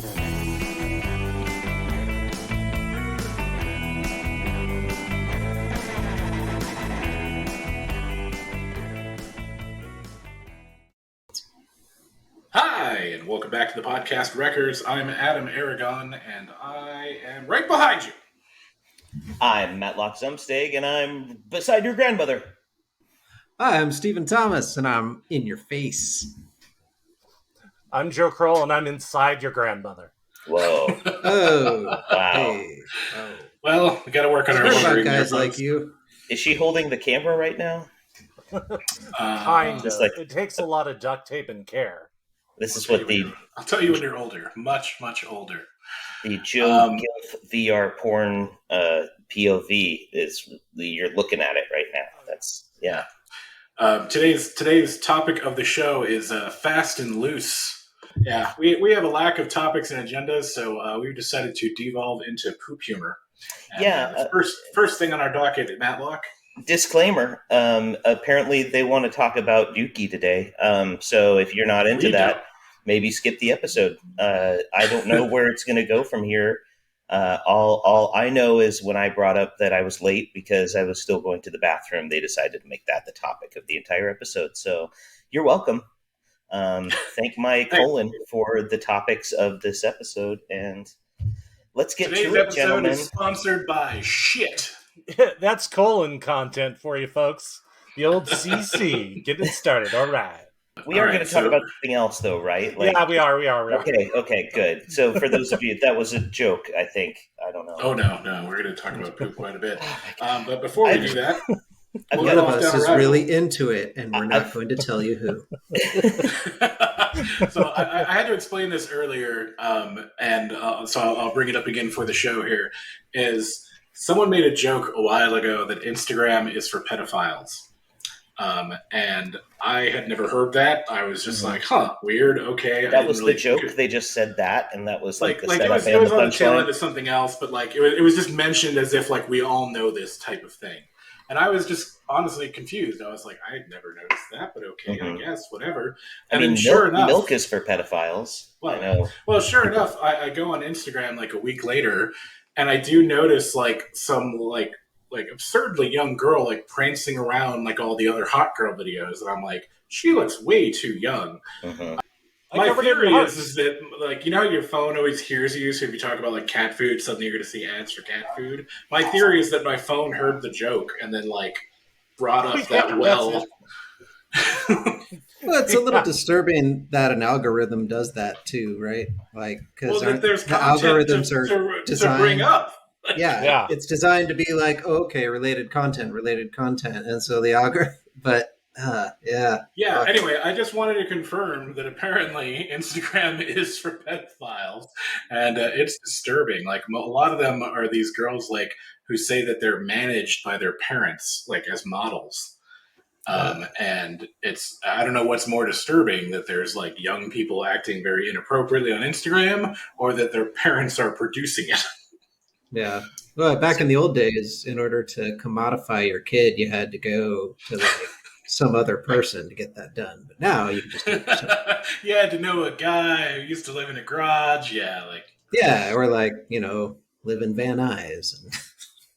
Hi, and welcome back to the Podcast Records. I'm Adam Aragon, and I am right behind you. I'm Matlock Zumsteg, and I'm beside your grandmother. Hi, I'm Stephen Thomas, and I'm in your face. I'm Joe Kroll, and I'm inside your grandmother. Whoa. Oh, Wow. hey. Oh. Well, we got to work on our What ordering about guys there, like folks. you? Is she holding the camera right now? Kind just of. like- It takes a lot of duct tape and care. This is what I'll tell you when you're older. Much, much older. the Joe Gilf VR porn POV is. You're looking at it right now. That's, yeah. Today's topic of the show is fast and loose. Yeah, we have a lack of topics and agendas, so we've decided to devolve into poop humor. And, first thing on our docket, Matlock. Disclaimer, apparently they want to talk about Dookie today. So if you're not into that, maybe skip the episode. I don't know where it's going to go from here. All I know is when I brought up that I was late because I was still going to the bathroom, they decided to make that the topic of the entire episode. So you're welcome. Thank my colon for the topics of this episode, and let's get Today's to it, episode gentlemen. is sponsored by shit. That's colon content for you folks. The old CC. Get it started. All right. We are going to talk about something else, though, right? Yeah, we are. Okay, good. So for those of you, that was a joke, I think. I don't know. Oh, no. We're going to talk about poop quite a bit. But before we do that... One of us is really into it, and we're not going to tell you who. So I had to explain this earlier, so I'll bring it up again for the show here, is someone made a joke a while ago that Instagram is for pedophiles. And I had never heard that. I was just like, weird, okay. That was the joke? They just said that, and that was like the setup it was and on the the tail punchline? end of something else, but like it was just mentioned as if like we all know this type of thing. And I was just honestly confused. I was like, I had never noticed that, but okay, I guess, whatever. And then sure enough... milk is for pedophiles. Well, I know. Well, sure enough, I go on Instagram like a week later, and I do notice like some like absurdly young girl like prancing around like all the other hot girl videos. And I'm like, she looks way too young. Mm-hmm. My theory is that, like, you know how your phone always hears you, so if you talk about, like, cat food, suddenly you're going to see ads for cat food? My theory is that my phone heard the joke and then, like, brought up that well. Well, it's a little disturbing that an algorithm does that, too, right? Like, because there's the algorithms are designed... to bring up. Yeah, it's designed to be like, related content. And so the algorithm... But... Yeah. Anyway, I just wanted to confirm that apparently Instagram is for pedophiles, and it's disturbing. Like a lot of them are these girls like who say that they're managed by their parents, like as models. And I don't know what's more disturbing, that there's like young people acting very inappropriately on Instagram, or that their parents are producing it. Yeah. Well, back in the old days, in order to commodify your kid, you had to go to like some other person to get that done. But now you can just do it yourself. You had to know a guy who used to live in a garage. Yeah, or like, live in Van Nuys and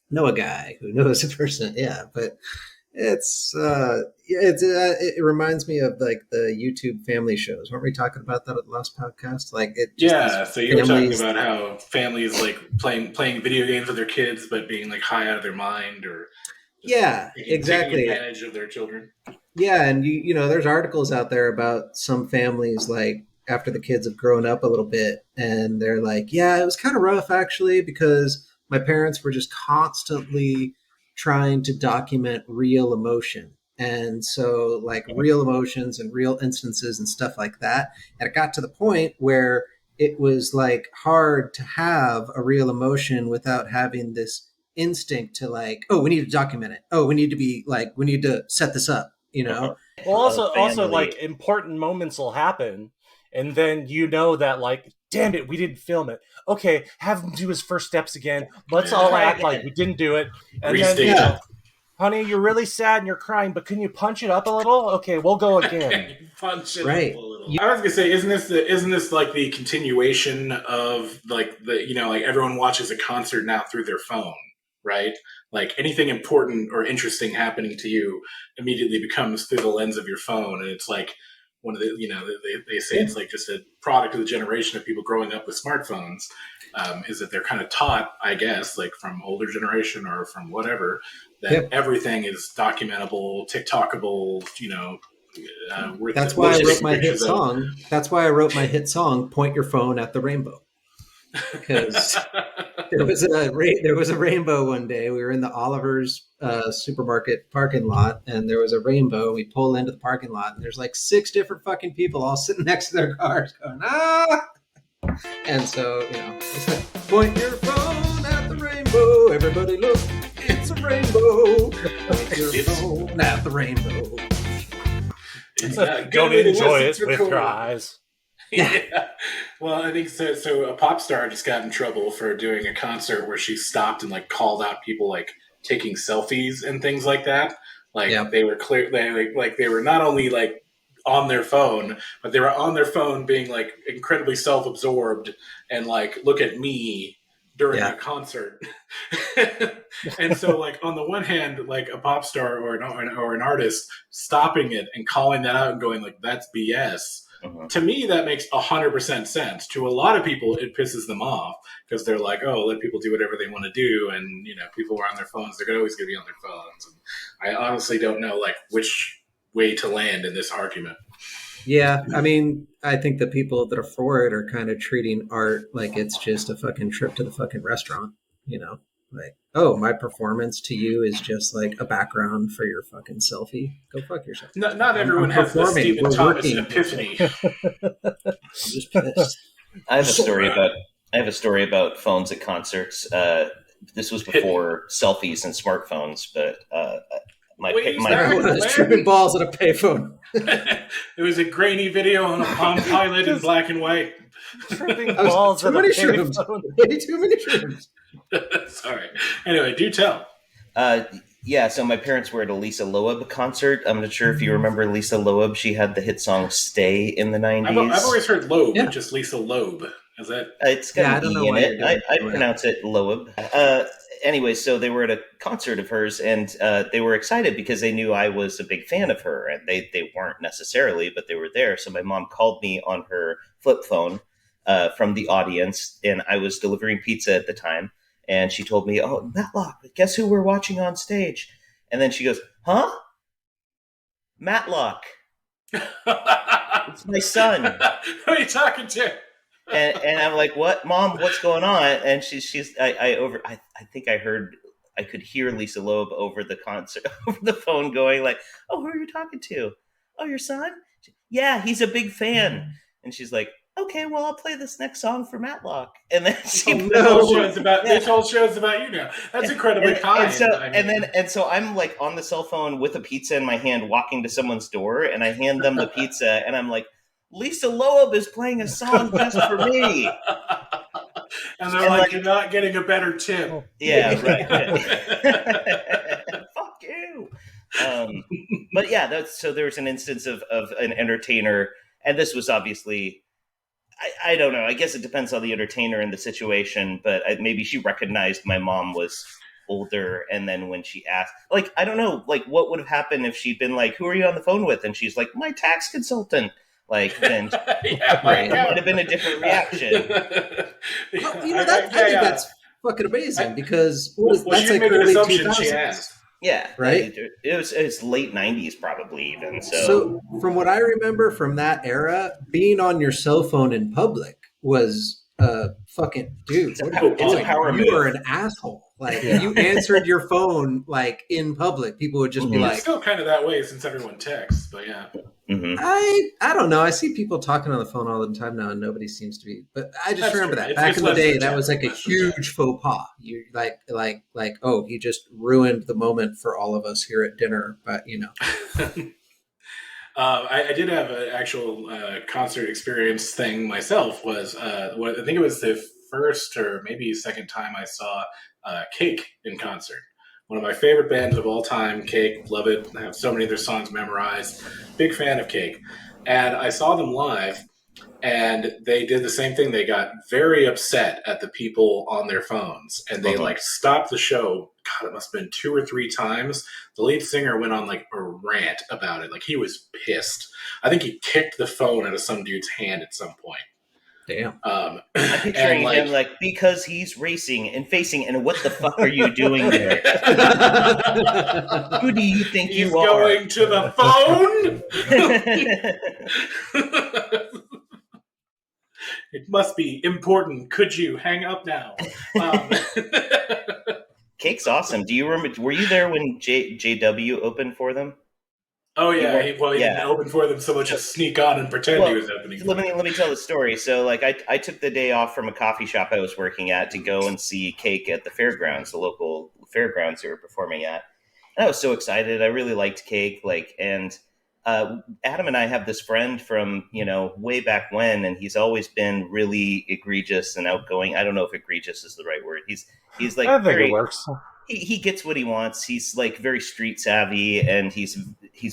know a guy who knows a person. Yeah, but it reminds me of like the YouTube family shows. Weren't we talking about that at the last podcast? Like so you were talking about how families like playing video games with their kids, but being like high out of their mind, or exactly, taking advantage of their children. Yeah, and you know, there's articles out there about some families like after the kids have grown up a little bit, and they're like, yeah, it was kind of rough actually because my parents were just constantly trying to document real emotion. And so like real emotions and real instances and stuff like that. And it got to the point where it was like hard to have a real emotion without having this instinct to like, we need to document it. We need to set this up, Well, also like important moments will happen. And then that like, damn it, we didn't film it. Okay, have him do his first steps again. Let's all act like we didn't do it. And then, honey, you're really sad and you're crying, but can you punch it up a little? Okay, we'll go again. Punch it right. up a little. I was gonna say, isn't this like the continuation of like like everyone watches a concert now through their phone, right? Like anything important or interesting happening to you immediately becomes through the lens of your phone, and it's like one of the they say it's like just a product of the generation of people growing up with smartphones. Is that they're kind of taught, I guess, like from older generation or from whatever, that everything is documentable, TikTokable, That's why I wrote my hit song. That's why I wrote my hit song, "Point Your Phone at the Rainbow," because there was a rainbow one day. We were in the Oliver's supermarket parking lot, and there was a rainbow. We pull into the parking lot, and there's like 6 different fucking people all sitting next to their cars, going ah. And so it's like, point your phone at the rainbow. Everybody look, it's a rainbow. Point your phone at the rainbow. Don't enjoy it with your eyes. Yeah. Well, I think so. So a pop star just got in trouble for doing a concert where she stopped and like called out people like taking selfies and things like that. Like they were clear, they were not only like on their phone, but they were on their phone being like incredibly self-absorbed and like, look at me during a concert. And so like on the one hand, like a pop star or an artist stopping it and calling that out and going like, that's BS. To me, that makes 100% sense. To a lot of people, it pisses them off because they're like, oh, let people do whatever they want to do. And, people are on their phones. They're always going to be on their phones. And I honestly don't know like which way to land in this argument. Yeah, I mean, I think the people that are for it are kind of treating art like it's just a fucking trip to the fucking restaurant, Like, oh, my performance to you is just like a background for your fucking selfie. Go fuck yourself. Not everyone has the Stephen Thomas epiphany. I'm just pissed. I have a story about phones at concerts. This was before selfies and smartphones, but my tripping balls at a payphone. It was a grainy video on a Palm Pilot in black and white. Tripping balls at a payphone. Way too many shrooms. Sorry. Anyway, do tell. Yeah, so my parents were at a Lisa Loeb concert. I'm not sure if you remember Lisa Loeb. She had the hit song "Stay" in the 90s. I've always heard Loeb, just Lisa Loeb. Is that? It's got an E in it. I pronounce it Loeb. Anyway, so they were at a concert of hers, and they were excited because they knew I was a big fan of her, and they weren't necessarily, but they were there. So my mom called me on her flip phone from the audience, and I was delivering pizza at the time. And she told me, oh, Matlock, guess who we're watching on stage? And then she goes, huh? Matlock. It's my son. Who are you talking to? And I'm like, what, Mom? What's going on? And I think I could hear Lisa Loeb over the concert, over the phone going like, oh, who are you talking to? Oh, your son? Yeah, he's a big fan. And she's like, okay, well, I'll play this next song for Matlock. And then this whole show's about you now. That's incredibly kind. And so I'm like on the cell phone with a pizza in my hand, walking to someone's door, and I hand them the pizza, and I'm like, Lisa Loeb is playing a song just for me. And they're like, you're not getting a better tip. Yeah, right. Fuck you. But yeah, so there was an instance of an entertainer, and this was obviously, I don't know. I guess it depends on the entertainer and the situation, but maybe she recognized my mom was older, and then when she asked, like, I don't know, like, what would have happened if she'd been like, who are you on the phone with? And she's like, my tax consultant. Like, then it might have been a different reaction. Well, I think that's fucking amazing because that's like early 2000s. Yeah, right. It was late 90s probably even. So from what I remember from that era, being on your cell phone in public was fucking dude. It's a power move. You were an asshole. Like you answered your phone like in public, people would just be like, it's still kind of that way since everyone texts, but yeah. Mm-hmm. I don't know. I see people talking on the phone all the time now, and nobody seems to be. But I just remember that back in the day, that was like a huge faux pas. You like, oh, he just ruined the moment for all of us here at dinner. But I did have an actual concert experience thing myself. Was I think it was the first or maybe second time I saw Cake in concert. One of my favorite bands of all time, Cake. Love it. I have so many of their songs memorized. Big fan of Cake. And I saw them live, and they did the same thing. They got very upset at the people on their phones, and they like stopped the show. God, it must have been 2 or 3 times. The lead singer went on like a rant about it. Like he was pissed. I think he kicked the phone out of some dude's hand at some point. Damn. I'm picturing him like, because he's racing and facing, and what the fuck are you doing there? Who do you think he's you are? Going to the phone? It must be important. Could you hang up now? Cake's awesome. Do you remember? Were you there when JW opened for them? Oh yeah, he didn't open for them so much as sneak on and pretend he was opening. Let me tell the story. So like I took the day off from a coffee shop I was working at to go and see Cake at the fairgrounds, the local fairgrounds they were performing at. And I was so excited. I really liked Cake. And Adam and I have this friend from way back when, and he's always been really egregious and outgoing. I don't know if egregious is the right word. He's like I think it works. He gets what he wants. He's like very street savvy, and he's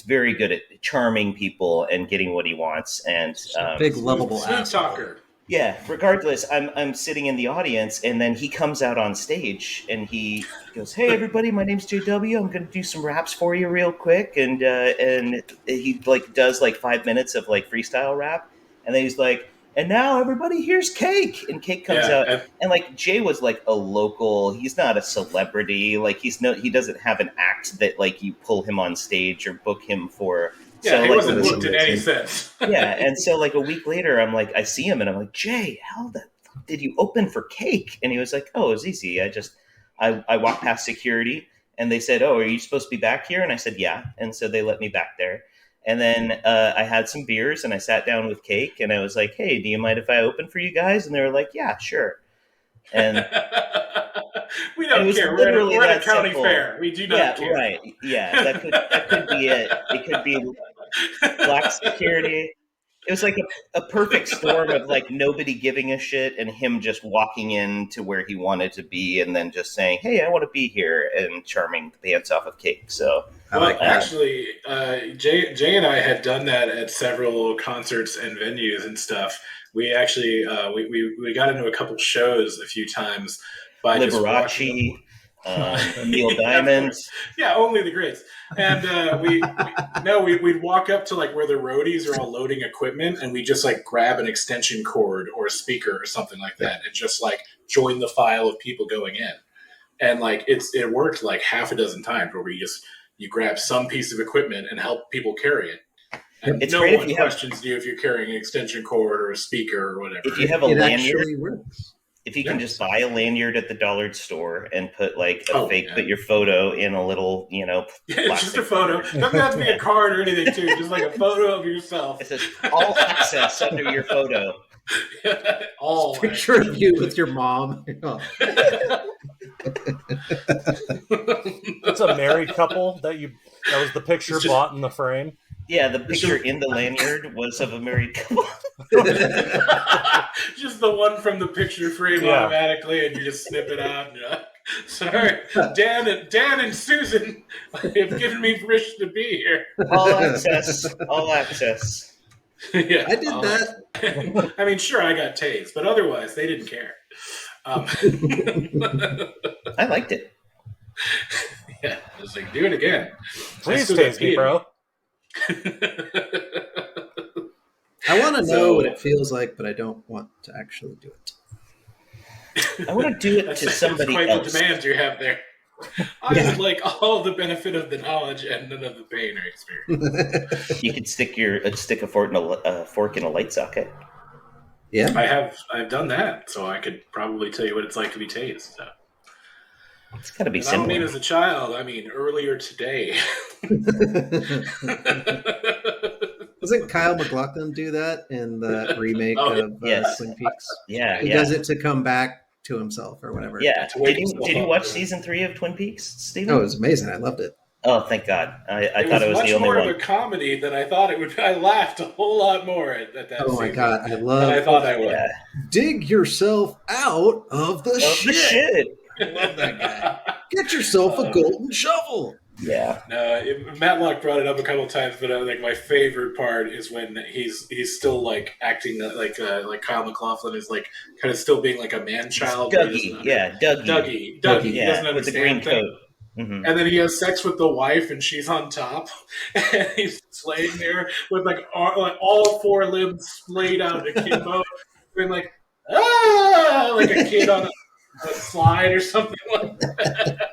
very good at charming people and getting what he wants. And big lovable ass talker. Yeah. Regardless, I'm sitting in the audience, and then he comes out on stage, and he goes, "Hey everybody, my name's JW. I'm going to do some raps for you real quick." And he like does like 5 minutes of like freestyle rap, and then he's like, "And now everybody, here's Cake." And Cake comes out, and like Jay was like a local. He's not a celebrity. Like he doesn't have an act that like you pull him on stage or book him for. Yeah, so, he like, wasn't booked in any sense. Yeah, and so like a week later, I'm like, I see him, and I'm like, Jay, how the fuck did you open for Cake? And he was like, "Oh, it was easy. I walked past security, and they said, 'Oh, are you supposed to be back here?' And I said, 'Yeah.' And so they let me back there. And then I had some beers, and I sat down with Cake, and I was like, 'Hey, do you mind if I open for you guys?' And they were like, 'Yeah, sure.' And we don't care. We're at a county fair. We do not care. Right. Yeah, that could be it. It could be black security. It was like a perfect storm of like nobody giving a shit and him just walking in to where he wanted to be and then just saying, "Hey, I want to be here," and charming the pants off of Cake. So, actually, Jay and I had done that at several concerts and venues and stuff. We actually we got into a couple shows a few times by Liberace, Neil Diamond. Yeah, only the greats. And we'd walk up to like where the roadies are all loading equipment, and we just like grab an extension cord or a speaker or something like that, and just like join the file of people going in. And like it worked like half a dozen times where you grab some piece of equipment and help people carry it. And it's no great one questions you if you're carrying an extension cord or a speaker or whatever. If you have a lanyard, works. If you can just buy a lanyard at the Dollar store and put like put your photo in a little, it's just a photo. Doesn't have to be a card or anything too. Just like a photo of yourself. It says all access under your photo. All picture of you with your mom. It's a married couple that was the picture bought in the frame. Yeah, the picture in the lanyard was of a married couple. Just the one from the picture frame automatically, and you just snip it out. Sorry, Dan and Susan have given me permission to be here. All access. Yeah, I did that. I mean, sure, I got tased, but otherwise, they didn't care. I liked it. Yeah, I was like, do it again. Please tase me, bro. I want to know what it feels like, but I don't want to actually do it. I want to do it to somebody quite else. The demands you have there. I would like all the benefit of the knowledge and none of the pain or experience. You could stick a fork in a light socket. Yeah, I've done that, so I could probably tell you what it's like to be tased. So. It's got to be similar. I don't mean as a child. I mean earlier today. Doesn't Kyle MacLachlan do that in the remake of Twin Peaks? Yeah, he does it to come back to himself or whatever. Yeah. Did you watch season 3 of Twin Peaks, Stephen? Oh, it was amazing. I loved it. Oh, thank God! I thought it was the only one. It was much more of a comedy than I thought it would be. I laughed a whole lot more at that. Oh my God, I thought I would. Yeah. Dig yourself out of the shit. The shit. I love that guy. Get yourself a golden shovel. Yeah. No, Matlock brought it up a couple times, but like my favorite part is when he's still like acting like Kyle MacLachlan is like kind of still being like a man child, but he doesn't Dougie. Yeah, Dougie. Dougie. He Yeah, doesn't with the green understand things. coat. Mm-hmm. And then he has sex with the wife, and she's on top, and he's just laying there with like all four limbs splayed out akimbo, and like like a kid on a slide or something like that.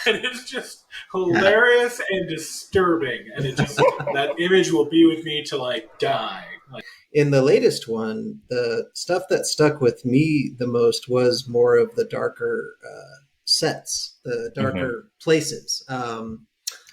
And it's just hilarious and disturbing, and that image will be with me till I die. Like, In the latest one, the stuff that stuck with me the most was more of the darker sets, the darker places.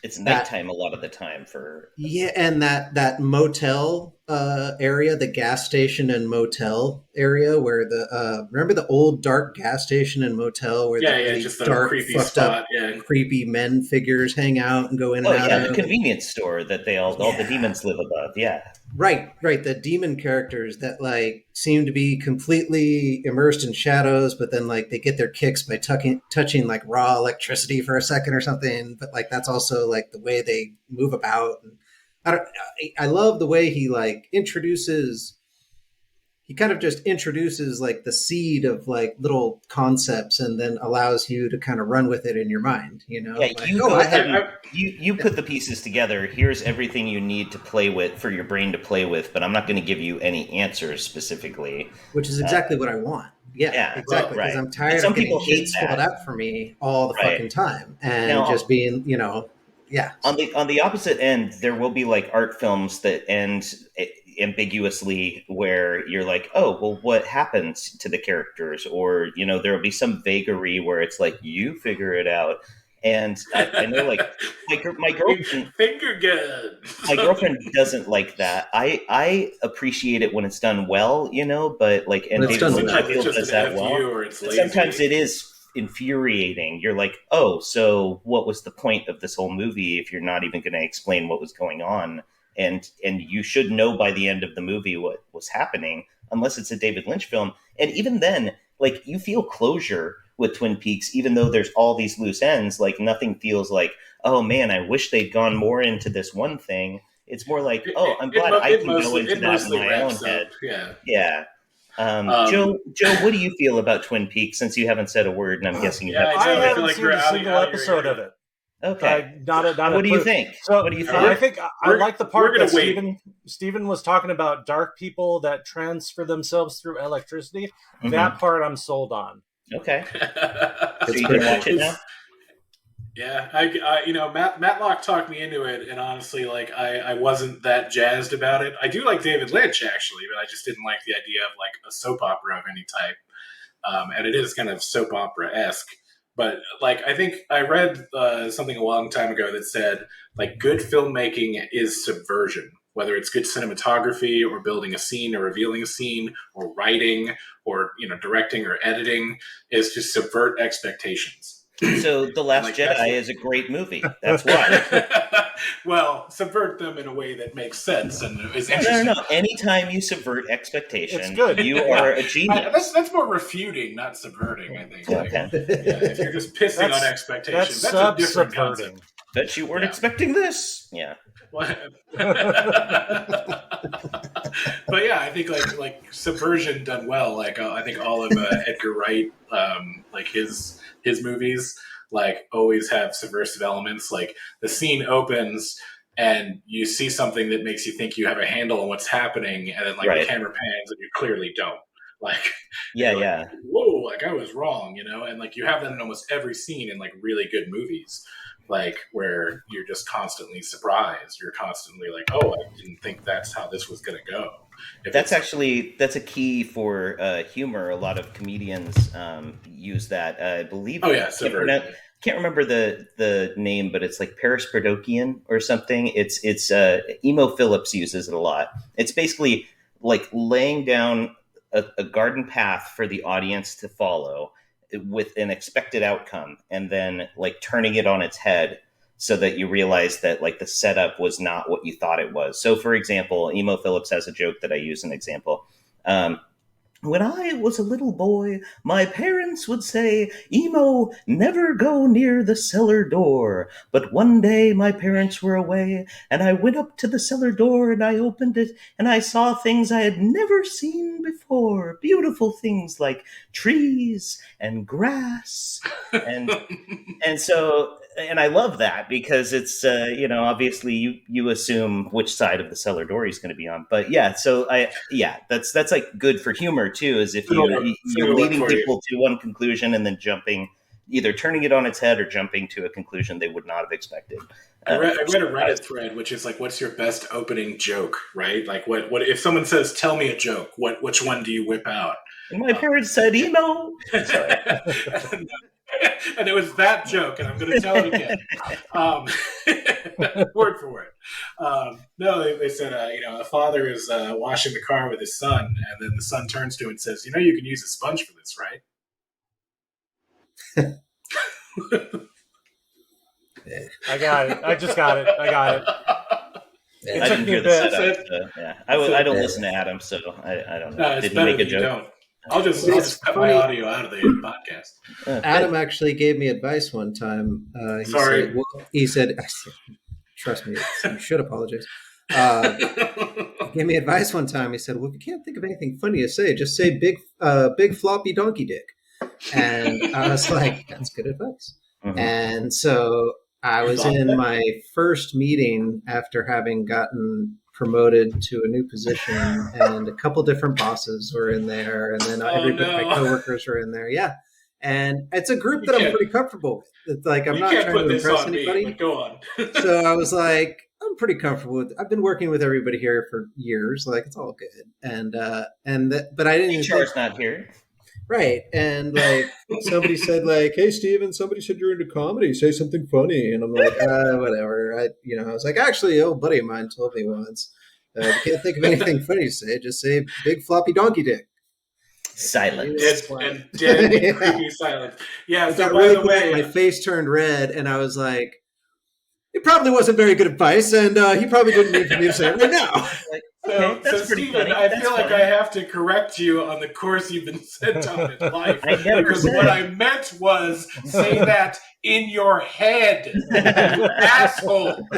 It's That nighttime a lot of the time for Yeah, and that motel area, the gas station and motel area, where the remember the old dark gas station and motel where the really just a dark, creepy fucked spot. up, creepy men figures hang out and go in and out the of. convenience store that all the demons live above. Yeah. Right. The demon characters that like seem to be completely immersed in shadows, but then like they get their kicks by touching like raw electricity for a second or something. But like that's also like the way they move about. And I love the way he like introduces. He kind of just introduces like the seed of like little concepts and then allows you to kind of run with it in your mind, you know? Yeah, like, you go ahead and you put the pieces together. Here's everything you need to play with for your brain to play with, but I'm not going to give you any answers specifically. Which is exactly what I want. Yeah, exactly. Because I'm tired some of getting people hate shit spelled out for me all the fucking time, and now, just being, yeah. On the opposite end, there will be like art films that end ambiguously, where you're like, oh, well, what happens to the characters, or there will be some vagary where it's like you figure it out. And I know, like my girlfriend, finger gun. My girlfriend doesn't like that. I appreciate it when it's done well, but like, and David Lynch I feel does that well. Sometimes it is infuriating. You're like, oh, so what was the point of this whole movie if you're not even going to explain what was going on? And you should know by the end of the movie what was happening, unless it's a David Lynch film. And even then, like, you feel closure with Twin Peaks, even though there's all these loose ends. Like, nothing feels like, oh man, I wish they'd gone more into this one thing. It's more like, oh, I'm glad I can go into that in my own head. Yeah. Joe, what do you feel about Twin Peaks, since you haven't said a word, and I'm guessing you haven't? I haven't seen a single episode of it. Okay. What do you think? So, what do you think? I think I like the part that Stephen was talking about dark people that transfer themselves through electricity. Mm-hmm. That part I'm sold on. Okay. So you can watch it now? Yeah, Matlock talked me into it, and honestly, like, I wasn't that jazzed about it. I do like David Lynch, actually, but I just didn't like the idea of like a soap opera of any type. And it is kind of soap opera-esque. But like, I think I read something a long time ago that said like good filmmaking is subversion, whether it's good cinematography or building a scene or revealing a scene or writing or directing or editing, is to subvert expectations. So The Last Jedi is a great movie. That's why. Well, subvert them in a way that makes sense and is interesting. No. Anytime you subvert expectation, it's good. You are a genius. That's more refuting, not subverting, I think. Okay. If you're just pissing on expectations, that's a different concept. Bet you weren't expecting this. Yeah. But yeah, I think like subversion done well. Like I think all of Edgar Wright, like his movies, like always have subversive elements. Like the scene opens and you see something that makes you think you have a handle on what's happening, and then the camera pans and you clearly don't. Like, yeah. Whoa, like I was wrong, and like you have that in almost every scene in like really good movies. Like where you're just constantly surprised. You're constantly like, oh, I didn't think that's how this was going to go. That's a key for humor. A lot of comedians use that. I believe. Oh yeah, can't remember the name, but it's like Paris Perdokian or something. It's Emo Phillips uses it a lot. It's basically like laying down a garden path for the audience to follow with an expected outcome, and then like turning it on its head so that you realize that like the setup was not what you thought it was. So for example, Emo Phillips has a joke that I use an example. When I was a little boy, my parents would say, Emo, never go near the cellar door. But one day my parents were away, and I went up to the cellar door and I opened it, and I saw things I had never seen before. Beautiful things like trees and grass. And so, and I love that because it's, obviously you assume which side of the cellar door he's going to be on. But that's like good for humor too, is if you're leading people to one conclusion and then either turning it on its head or jumping to a conclusion they would not have expected. I read a Reddit thread, which is like, what's your best opening joke, right? Like what if someone says, tell me a joke, which one do you whip out? And my parents said, Emo. Sorry. And it was that joke, and I'm going to tell it again, word for word. No, they said, a father is washing the car with his son, and then the son turns to him and says, you can use a sponge for this, right? I got it. I just got it. I got it. I didn't hear the setup. I don't listen to Adam, so I don't know. Did he make a joke? Don't. I'll just cut my audio out of the podcast. Adam actually gave me advice one time. He said, trust me, you should apologize. He gave me advice one time. He said, well, if you can't think of anything funny to say, just say big floppy donkey dick. And I was like, that's good advice. Mm-hmm. And so I was in my first meeting after having gotten promoted to a new position, and a couple different bosses were in there, and then my coworkers were in there. Yeah. And it's a group that I'm pretty comfortable with. It's like, I'm not trying to impress anybody. Go on. So I was like, I'm pretty comfortable with, I've been working with everybody here for years. Like, it's all good. But I didn't. HR's not here. Right. And like somebody said, like, hey, Steven, somebody said you're into comedy. Say something funny. And I'm like, whatever. I was like, actually, a buddy of mine told me once, can't think of anything funny to say. Just say big floppy donkey dick. Silence. And dead, creepy silence. Yeah. So by the way, my face turned red, and I was like, it probably wasn't very good advice, and he probably didn't need for me to say it right now. So Steven, I feel like I have to correct you on the course you've been sent on in life. Because what I meant was say that in your head, you asshole.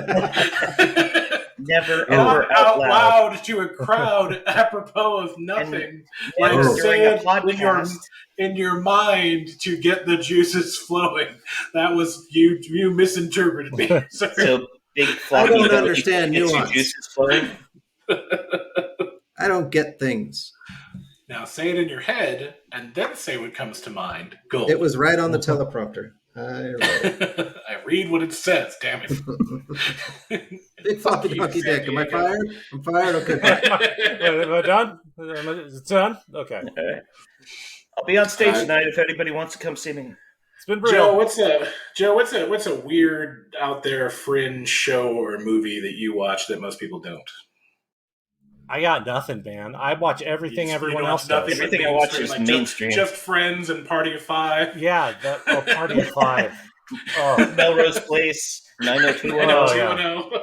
Never ever out loud to a crowd apropos of nothing. Like say it in your mind to get the juices flowing. That was you misinterpreted me. Sorry. So big I don't understand nuance. Juices flowing. I don't get things. Now say it in your head and then say what comes to mind. Go. It was right on the teleprompter. I read what it says, damn it. Big floppy donkey dick. Am I fired? I'm fired? Okay. Am I done? Is it done? Okay. Right. I'll be on stage tonight if anybody wants to come see me. It's been real. Joe, what's a weird out there fringe show or movie that you watch that most people don't? I got nothing, man. I watch everything everyone else does. Everything I watch is mainstream. Just Friends and Party of Five. Yeah, Party of Five. Oh, Melrose Place, 90210.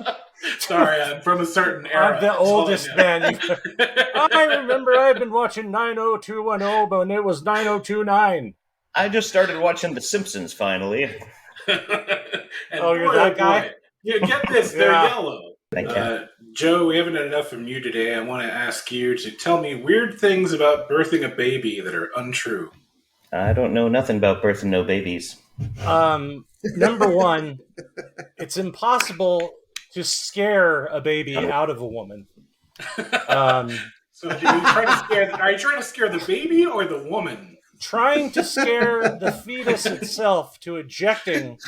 Yeah. Sorry, I'm from a certain era. I'm the oldest man. I remember I've been watching 90210, but it was 9029. I just started watching The Simpsons finally. You're that guy? Yeah, get this. They're yellow. Thank you. Joe, we haven't had enough from you today. I want to ask you to tell me weird things about birthing a baby that are untrue. I don't know nothing about birthing no babies. Number one, it's impossible to scare a baby out of a woman. So are you trying to scare the baby or the woman? Trying to scare the fetus itself to ejecting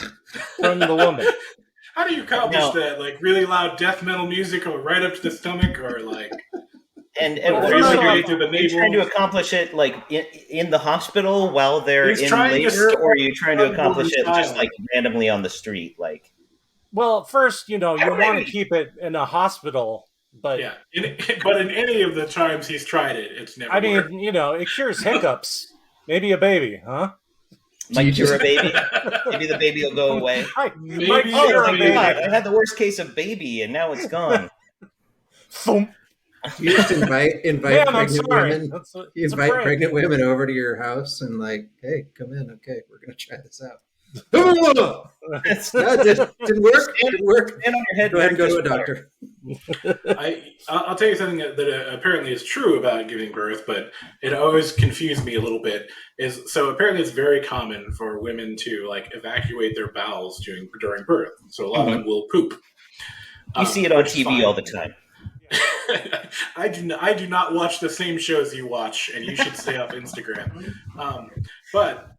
from the woman. How do you accomplish that? Like really loud death metal music or right up to the stomach or like... And what are you trying to accomplish it like in the hospital while they're in labor, or are you trying to accomplish it just like randomly on the street? Like, well, first, you want to keep it in a hospital, but yeah, but in any of the times he's tried it, it's never. worked. It cures hiccups. Maybe a baby, huh? Might cure a baby. Maybe the baby will go away. Maybe I had the worst case of baby, and now it's gone. Boom. You just invite Ma'am, I'm pregnant sorry. women. You invite pregnant women over to your house and like, hey, come in. Okay, we're gonna try this out. No, it didn't work. Didn't work. Stand on your head. Go ahead and go to a doctor. I'll tell you something that apparently is true about giving birth, but it always confused me a little bit. So apparently it's very common for women to like evacuate their bowels during birth. So a lot of them will poop. You see it on TV all the time. I do not watch the same shows you watch, and you should stay off Instagram. But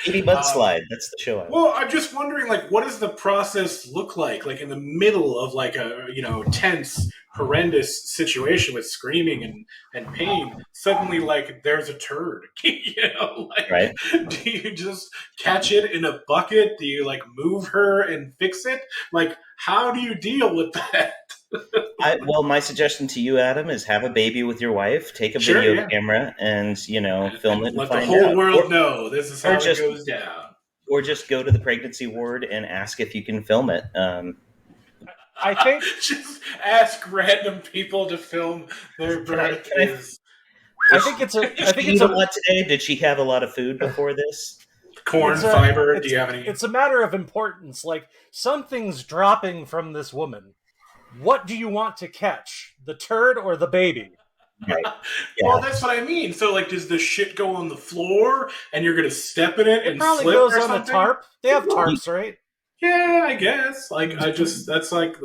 Baby Mudslide, that's the show. Well, I'm just wondering, like, what does the process look like in the middle of like a tense, horrendous situation with screaming and pain? Suddenly, like, there's a turd. Right? Do you just catch it in a bucket? Do you like move her and fix it? Like, how do you deal with that? Well, my suggestion to you, Adam, is have a baby with your wife, take a video camera, and film it. Let the whole world know this is how it goes down. Or just go to the pregnancy ward and ask if you can film it. I think just ask random people to film their birth. I think it's a lot today. Did she have a lot of food before this? Corn fiber. Do you have any? It's a matter of importance. Like, something's dropping from this woman. What do you want to catch? The turd or the baby? Right. Yeah. Well, that's what I mean. So, like, does the shit go on the floor and you're going to step in it and probably slip goes or on something? the tarp. They have tarps, right? Yeah, I guess. Like, that's like,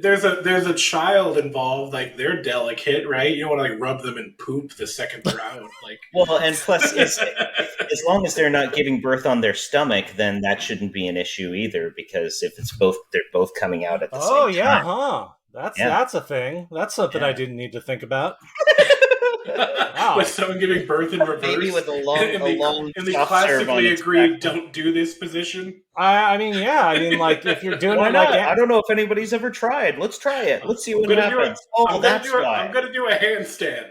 there's a child involved. Like, they're delicate, right? You don't want to like rub them in poop the second they're out. Like, well, and plus, as long as they're not giving birth on their stomach, then that shouldn't be an issue either. Because if they're both coming out at the same time. Oh yeah, huh? That's a thing. That's something I didn't need to think about. Wow. With someone giving birth in reverse, baby with a long, in the classically agreed "don't do this" position. I mean, like if you're doing it, I don't know if anybody's ever tried. Let's try it. Let's see what happens. I'm gonna do a handstand,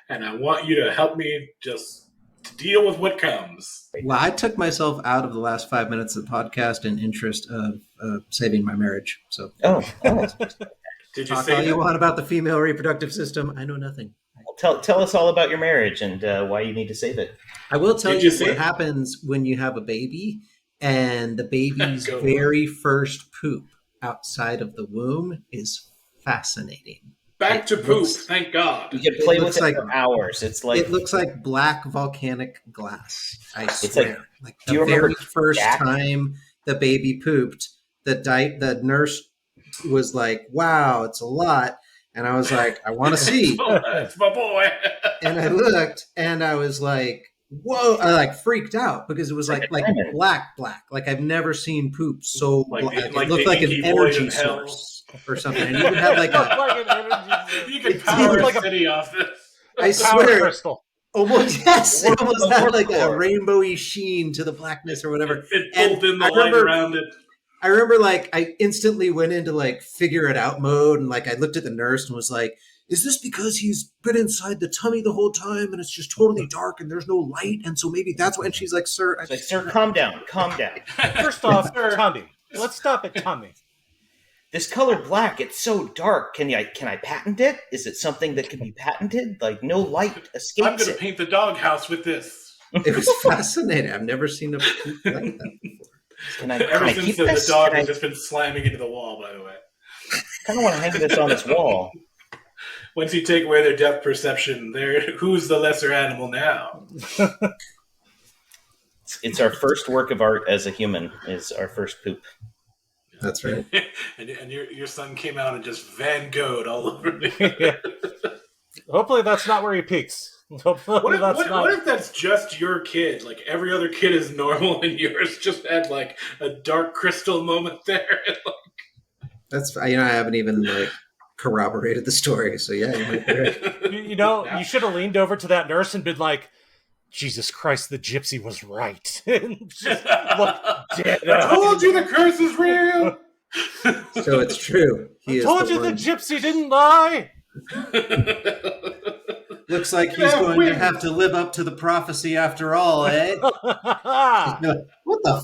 and I want you to help me just deal with what comes. Well, I took myself out of the last 5 minutes of the podcast in interest of saving my marriage. So, Did you talk say all you want about the female reproductive system? I know nothing. Tell us all about your marriage and why you need to save it. I will tell you what happens when you have a baby and the baby's very first poop outside of the womb is fascinating. Back to poop, thank God. You can play with it for hours. It looks like black volcanic glass. I swear. Like do you the remember very first time the baby pooped, the nurse was like, "Wow, it's a lot." And I was like, I want to see. It's my boy. And I looked and I was like, whoa. I like freaked out because it was like black. Like I've never seen poop so black. It looked like an energy source or something. And you could have like you could power a city off this. I swear. Crystal. Almost, yes. It almost had like a rainbowy sheen to the blackness or whatever. It pulled in the light around it. I remember like I instantly went into like figure it out mode and like I looked at the nurse and was like, is this because he's been inside the tummy the whole time and it's just totally dark and there's no light and so maybe that's why? And she's like, sir, calm down. First off, tummy. Let's stop at tummy. This color black, it's so dark. Can I patent it? Is it something that can be patented? Like no light escapes. I'm going to paint the doghouse with this. It was fascinating. I've never seen a poop like that before. Ever since the dog has just been slamming into the wall, by the way. I kind of want to hang this on this wall. Once you take away their depth perception, who's the lesser animal now? It's our first work of art as a human, is our first poop. That's right. and your son came out and just Van Gogh'd all over me. Hopefully that's not where he peaks. What if that's just your kid? Like every other kid is normal, and yours just had like a dark crystal moment there. That's I haven't even like corroborated the story, so yeah, you might be right. You should have leaned over to that nurse and been like, "Jesus Christ, the gypsy was right." Just look dead. I told you the curse is real. So it's true. I told you the gypsy didn't lie. Looks like he's going to have to live up to the prophecy after all, eh? What the?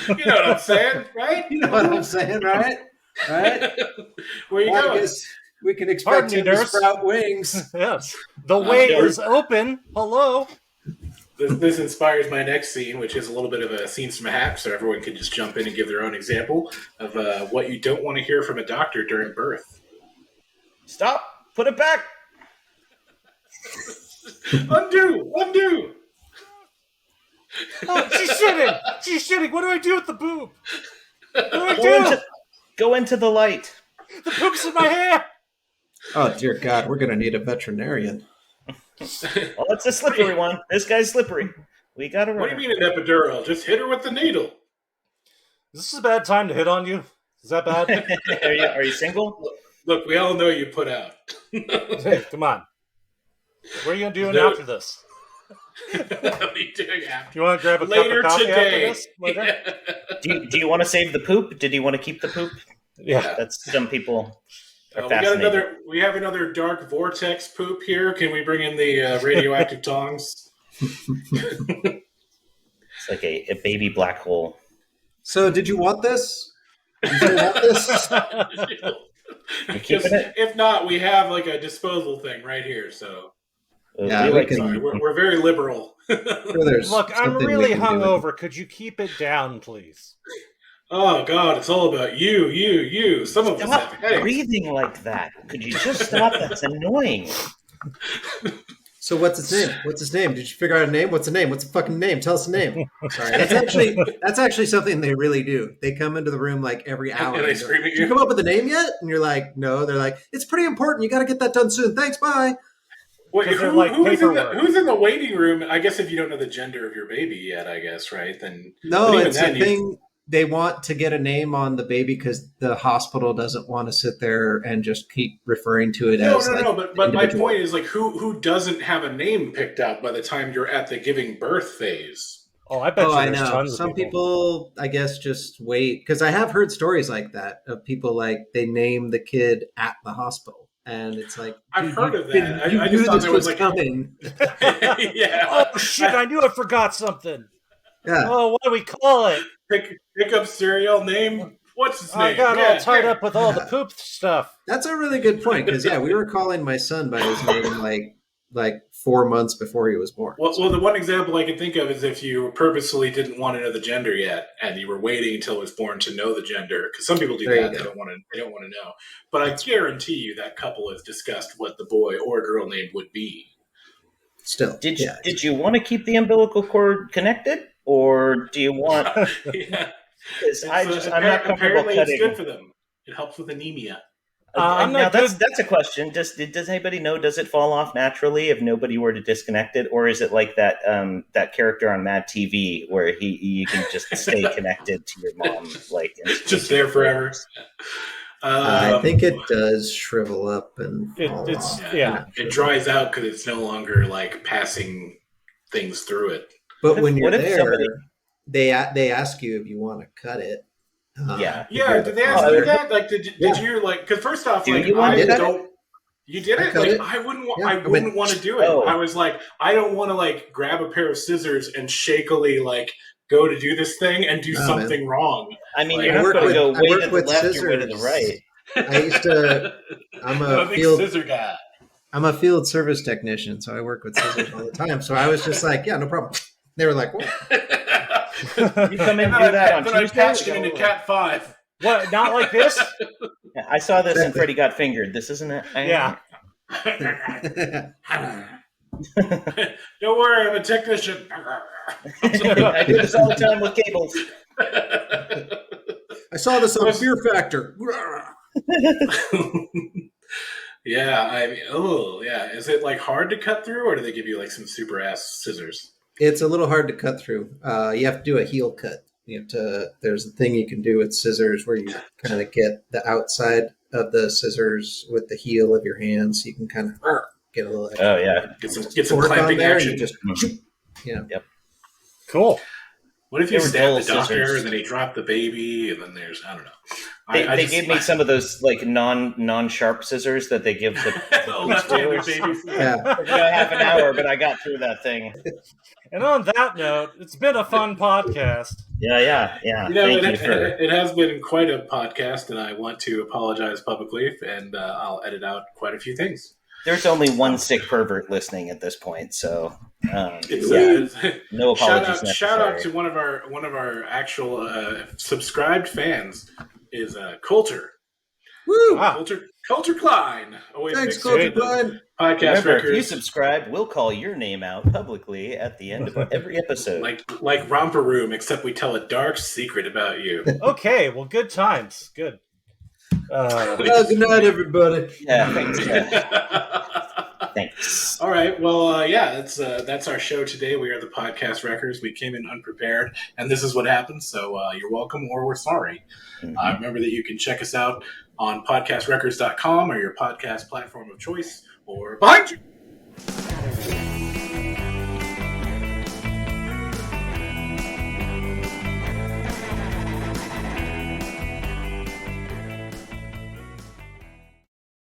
You know what I'm saying, right? You know what I'm saying, right? right? Where you Well, I going? guess we can expect Pardon me, him to nurse. sprout wings. Yes. The way no. is open. Hello. This inspires my next scene, which is a little bit of a scenes from a hack, so everyone can just jump in and give their own example of what you don't want to hear from a doctor during birth. Stop! Put it back! Undo! Oh, she's shitting. She's shitting. What do I do with the boob? What do I do? Go into the light. The poop's in my hair. Oh dear God, we're gonna need a veterinarian. Well, it's a slippery one. This guy's slippery. We gotta run. What do you mean an epidural? Just hit her with the needle. Is this a bad time to hit on you? Is that bad? Are you single? Look, we all know you put out. Hey, come on. What are you gonna do after this? What are you doing after? You want to grab a Later cup of coffee today. after this? Later? Do you want to save the poop? Did you want to keep the poop? Yeah. That's some people are fascinated. We have another dark vortex poop here. Can we bring in the radioactive tongs? It's like a baby black hole. So, did you want this? Did you want this? If not, we have like a disposal thing right here. So Yeah, we're very liberal. Look, I'm really hungover. Could you keep it down, please? Oh God, it's all about you. Some of us have headaches. Breathing like that. Could you just stop? That's annoying. So what's his name? What's his name? Did you figure out a name? What's the name? What's the fucking name? Tell us the name. Sorry, that's actually something they really do. They come into the room like every hour. And they scream at Did you come up with a name yet? And you're like, no. They're like, it's pretty important. You got to get that done soon. Thanks. Bye. Wait, Like who's in the waiting room? I guess if you don't know the gender of your baby yet, I guess, right? Then no, it's a thing. They want to get a name on the baby because the hospital doesn't want to sit there and just keep referring to it as. No. But my point is, like, who doesn't have a name picked out by the time you're at the giving birth phase? Oh, I bet I there's know. tons Some of people, I guess, just wait because I have heard stories like that of people like they name the kid at the hospital, and it's like I've heard of that. You I knew just thought this there was like coming. Yeah. Oh shit! I knew I forgot something. Yeah. Oh, what do we call it? Pick up cereal name. What's his name? I got all tied up with all the poop stuff. That's a really good point because we were calling my son by his name like 4 months before he was born. Well, the one example I can think of is if you purposefully didn't want to know the gender yet, and you were waiting until it was born to know the gender. Because some people do that; they don't want to know. But I guarantee you that couple has discussed what the boy or girl name would be. Still, did you want to keep the umbilical cord connected, or do you want? Yeah. I'm not comfortable apparently cutting. It's good for them. It helps with anemia. Now that's a question. Does anybody know? Does it fall off naturally if nobody were to disconnect it, or is it like that that character on Mad TV where you can just stay connected to your mom, like just there forever? I think it does shrivel up and fall off. It dries out because it's no longer like passing things through it. But when you're there, they ask you if you want to cut it. Did they ask you that? Like, did you like? Because first off, like, you did it. Like, I wouldn't want to do it. I was like, I don't want to like grab a pair of scissors and shakily like go to do this thing and do something wrong. I mean, like, you're not going to go way to the left or way to the right. I used to. I'm a big scissor guy. I'm a field service technician, so I work with scissors all the time. So I was just like, yeah, no problem. They were like, what? You come in and do that on Tuesday? I patched it into Cat 5. What, not like this? Yeah, I saw this and Freddie got fingered. This isn't it? Yeah. Don't worry, I'm a technician. I do this all the time with cables. I saw this on Fear Factor. Is it like hard to cut through, or do they give you like some super ass scissors? It's a little hard to cut through. You have to do a heel cut. There's a thing you can do with scissors where you kind of get the outside of the scissors with the heel of your hand, so you can kind of get a little. Oh yeah, get some clamping there, action. and just Yep. Cool. What if you They were stabbed dull the doctor scissors. and then he dropped the baby and then there's, I don't know. They gave me some of those like non-sharp scissors that they give to left-handed babies. Yeah. It took half an hour, but I got through that thing. And on that note, it's been a fun podcast. Yeah. You know, Thank you for. it has been quite a podcast, and I want to apologize publicly, and I'll edit out quite a few things. There's only one sick pervert listening at this point, so It's, no apologies necessary. Shout out to one of our actual subscribed fans is Coulter. Woo! Wow. Coulter Klein. Always Thanks, makes Coulter the Klein. podcast Remember, records. if you subscribe, we'll call your name out publicly at the end of every episode. like Romper Room, except we tell a dark secret about you. Okay, well, good times. Good. Good night, everybody. Yeah, thanks. Thanks. All right. Well, that's our show today. We are the Podcast Wreckers. We came in unprepared, and this is what happened. So you're welcome, or we're sorry. Mhm. Remember that you can check us out on podcastrecords.com or your podcast platform of choice, or behind you.